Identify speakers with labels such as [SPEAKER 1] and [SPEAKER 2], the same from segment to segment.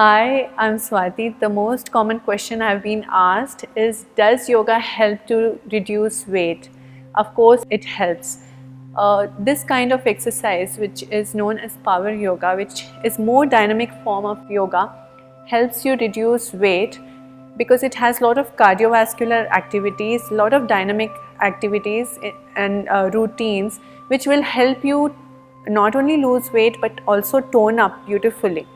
[SPEAKER 1] Hi, I'm Swati. The most common question I've been asked is, does yoga help to reduce weight? Of course, it helps. This kind of exercise, which is known as power yoga, which is more dynamic form of yoga, helps you reduce weight because it has a lot of cardiovascular activities, a lot of dynamic activities and routines, which will help you not only lose weight but also tone up beautifully.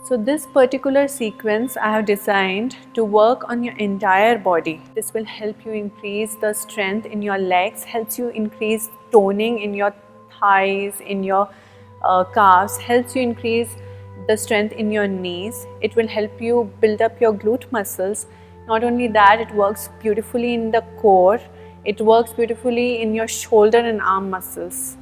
[SPEAKER 1] So this particular sequence I have designed to work on your entire body. This will help you increase the strength in your legs, helps you increase toning in your thighs, in your calves, helps you increase the strength in your knees. It will help you build up your glute muscles. Not only that, it works beautifully in the core. It works beautifully in your shoulder and arm muscles.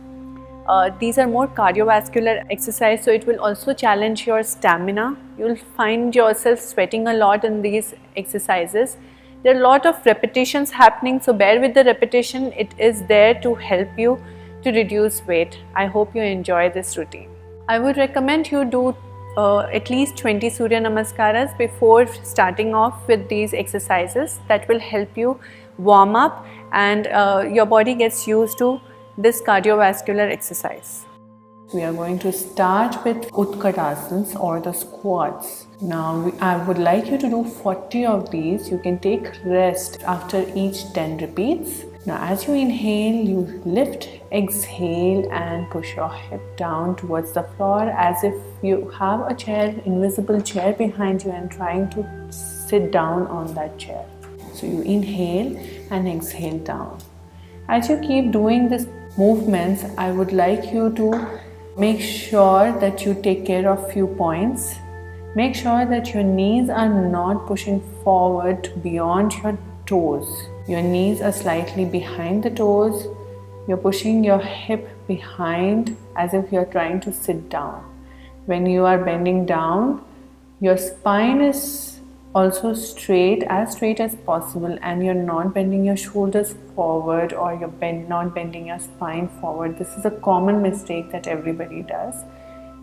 [SPEAKER 1] These are more cardiovascular exercise, so it will also challenge your stamina. You will find yourself sweating a lot in these exercises. There are a lot of repetitions happening, so bear with the repetition. It is there to help you to reduce weight. I hope you enjoy this routine. I would recommend you do at least 20 Surya Namaskaras before starting off with these exercises. That will help you warm up and your body gets used to this cardiovascular exercise. We are going to start with Utkatasans or the squats. Now I would like you to do 40 of these. You can take rest after each 10 repeats. Now as you inhale, you lift, exhale and push your hip down towards the floor as if you have a chair, invisible chair behind you and trying to sit down on that chair. So you inhale and exhale down. As you keep doing these movements, I would like you to make sure that you take care of few points. Make sure that your knees are not pushing forward beyond your toes. Your knees are slightly behind the toes. You're pushing your hip behind as if you're trying to sit down. When you are bending down, your spine is also straight as possible, and you're not bending your shoulders forward or you're not bending your spine forward. This is a common mistake that everybody does.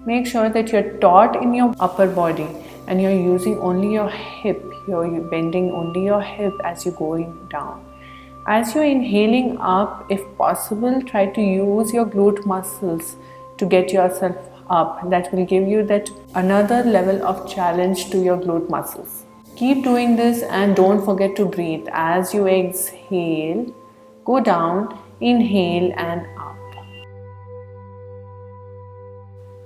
[SPEAKER 1] Make sure that you're taut in your upper body and you're using only your hip. You're bending only your hip as you're going down. As you're inhaling up, if possible, try to use your glute muscles to get yourself up. That will give you that another level of challenge to your glute muscles. Keep doing this and don't forget to breathe. As you exhale, go down, inhale and up.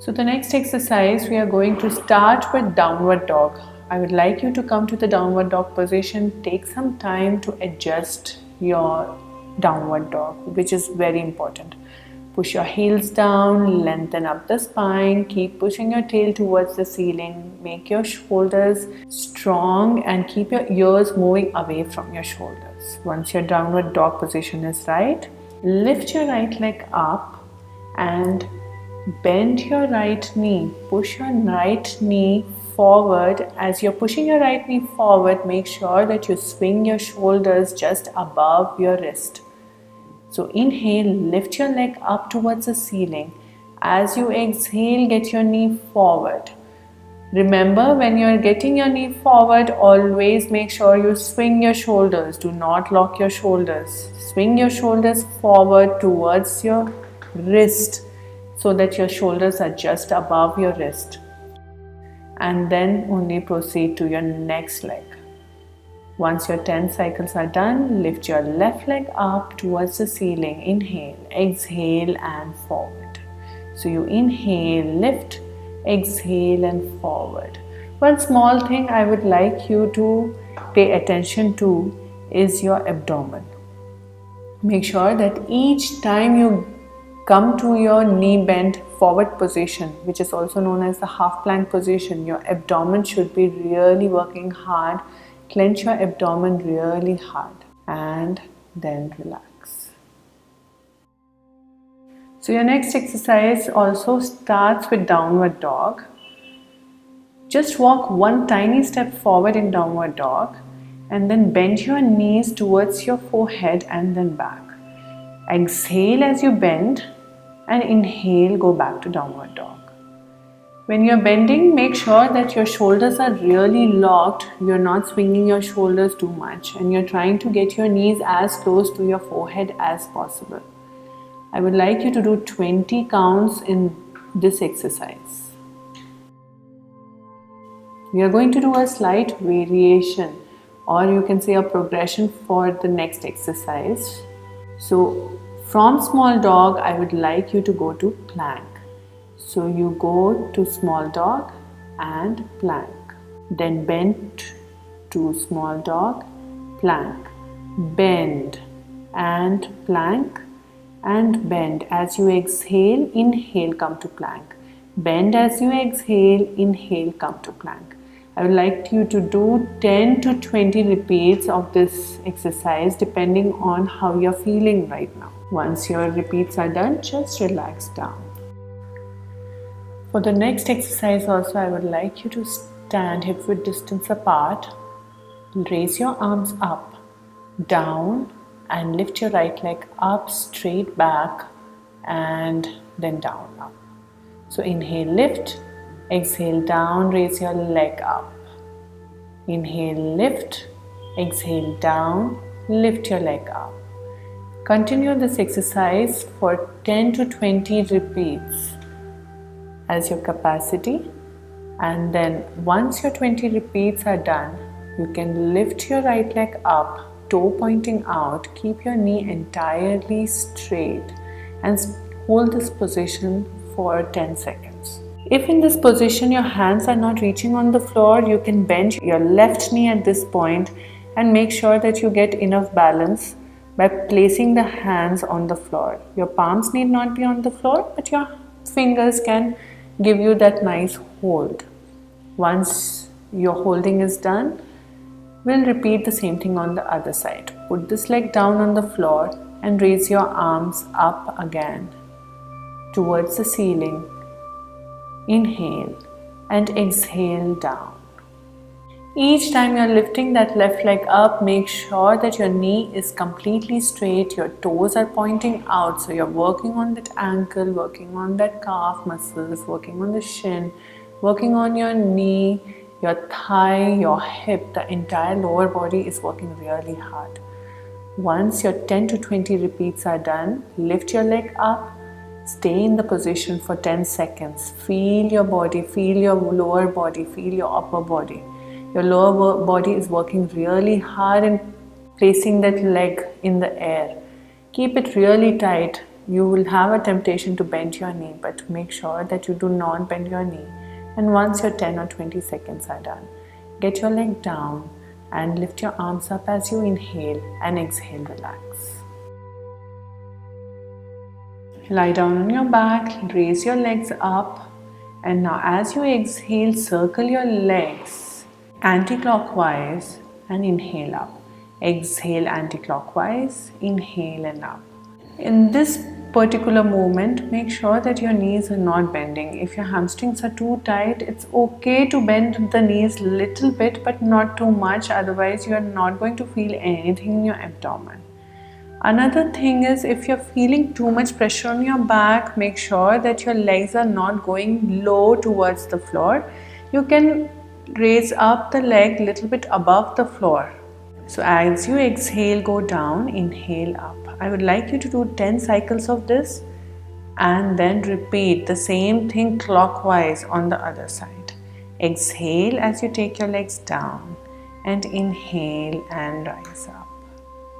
[SPEAKER 1] So the next exercise, we are going to start with downward dog. I would like you to come to the downward dog position. Take some time to adjust your downward dog, which is very important. Push your heels down, lengthen up the spine, keep pushing your tail towards the ceiling, make your shoulders strong and keep your ears moving away from your shoulders. Once your downward dog position is right, lift your right leg up and bend your right knee. Push your right knee forward. As you're pushing your right knee forward, make sure that you swing your shoulders just above your wrist. So inhale, lift your leg up towards the ceiling. As you exhale, get your knee forward. Remember, when you're getting your knee forward, always make sure you swing your shoulders. Do not lock your shoulders. Swing your shoulders forward towards your wrist so that your shoulders are just above your wrist. And then only proceed to your next leg. Once your 10 cycles are done, lift your left leg up towards the ceiling. Inhale, exhale and forward. So you inhale, lift, exhale and forward. One small thing I would like you to pay attention to is your abdomen. Make sure that each time you come to your knee bent forward position, which is also known as the half plank position, your abdomen should be really working hard. Clench your abdomen really hard and then relax. So your next exercise also starts with downward dog. Just walk one tiny step forward in downward dog and then bend your knees towards your forehead and then back. Exhale as you bend and inhale, go back to downward dog. When you're bending, make sure that your shoulders are really locked. You're not swinging your shoulders too much, and you're trying to get your knees as close to your forehead as possible. I would like you to do 20 counts in this exercise. We are going to do a slight variation, or you can say a progression for the next exercise. So from small dog, I would like you to go to plank. So you go to small dog and plank. Then bend to small dog, plank. Bend and plank and bend. As you exhale, inhale, come to plank. Bend as you exhale, inhale, come to plank. I would like you to do 10 to 20 repeats of this exercise depending on how you're feeling right now. Once your repeats are done, just relax down. For the next exercise also, I would like you to stand hip width distance apart. Raise your arms up, down, and lift your right leg up, straight back, and then down, up. So inhale, lift. Exhale, down, raise your leg up. Inhale, lift. Exhale, down, lift your leg up. Continue this exercise for 10 to 20 repeats as your capacity. And then once your 20 repeats are done, you can lift your right leg up, toe pointing out, keep your knee entirely straight, and hold this position for 10 seconds. If in this position your hands are not reaching on the floor, you can bend your left knee at this point and make sure that you get enough balance by placing the hands on the floor. Your palms need not be on the floor, but your fingers can give you that nice hold. Once your holding is done, we'll repeat the same thing on the other side. Put this leg down on the floor and raise your arms up again towards the ceiling. Inhale and exhale down. Each time you're lifting that left leg up, make sure that your knee is completely straight, your toes are pointing out. So you're working on that ankle, working on that calf muscles, working on the shin, working on your knee, your thigh, your hip. The entire lower body is working really hard. Once your 10 to 20 repeats are done, lift your leg up. Stay in the position for 10 seconds. Feel your body, feel your lower body, feel your upper body. Your lower body is working really hard in placing that leg in the air. Keep it really tight. You will have a temptation to bend your knee, but make sure that you do not bend your knee. And once your 10 or 20 seconds are done, get your leg down and lift your arms up as you inhale, and exhale, relax. Lie down on your back, raise your legs up, and now as you exhale, circle your legs anti-clockwise and inhale up. Exhale anti-clockwise, inhale and up. In this particular movement, make sure that your knees are not bending. If your hamstrings are too tight, it's okay to bend the knees little bit, but not too much. Otherwise, you are not going to feel anything in your abdomen. Another thing is, if you're feeling too much pressure on your back, make sure that your legs are not going low towards the floor. You can raise up the leg a little bit above the floor. So as you exhale, go down, inhale up. I would like you to do 10 cycles of this and then repeat the same thing clockwise on the other side. Exhale as you take your legs down and inhale and rise up.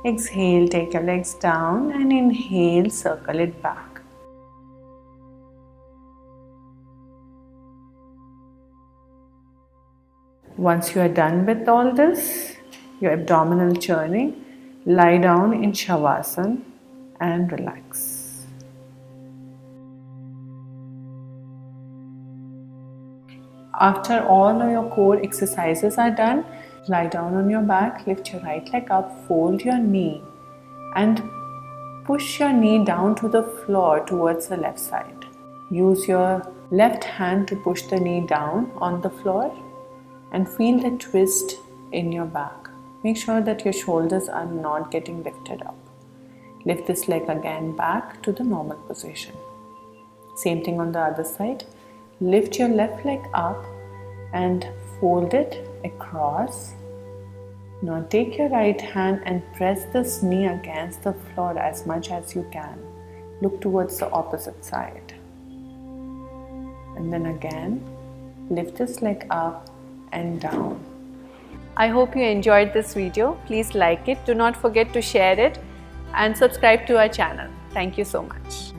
[SPEAKER 1] Exhale, take your legs down and inhale, circle it back. Once you are done with all this, your abdominal churning, lie down in Shavasana and relax. After all of your core exercises are done, lie down on your back, lift your right leg up, fold your knee and push your knee down to the floor towards the left side. Use your left hand to push the knee down on the floor and feel the twist in your back. Make sure that your shoulders are not getting lifted up. Lift this leg again back to the normal position. Same thing on the other side. Lift your left leg up and fold it across. Now take your right hand and press this knee against the floor as much as you can. Look towards the opposite side. And then again, lift this leg up and down. I hope you enjoyed this video. Please like it. Do not forget to share it and subscribe to our channel. Thank you so much.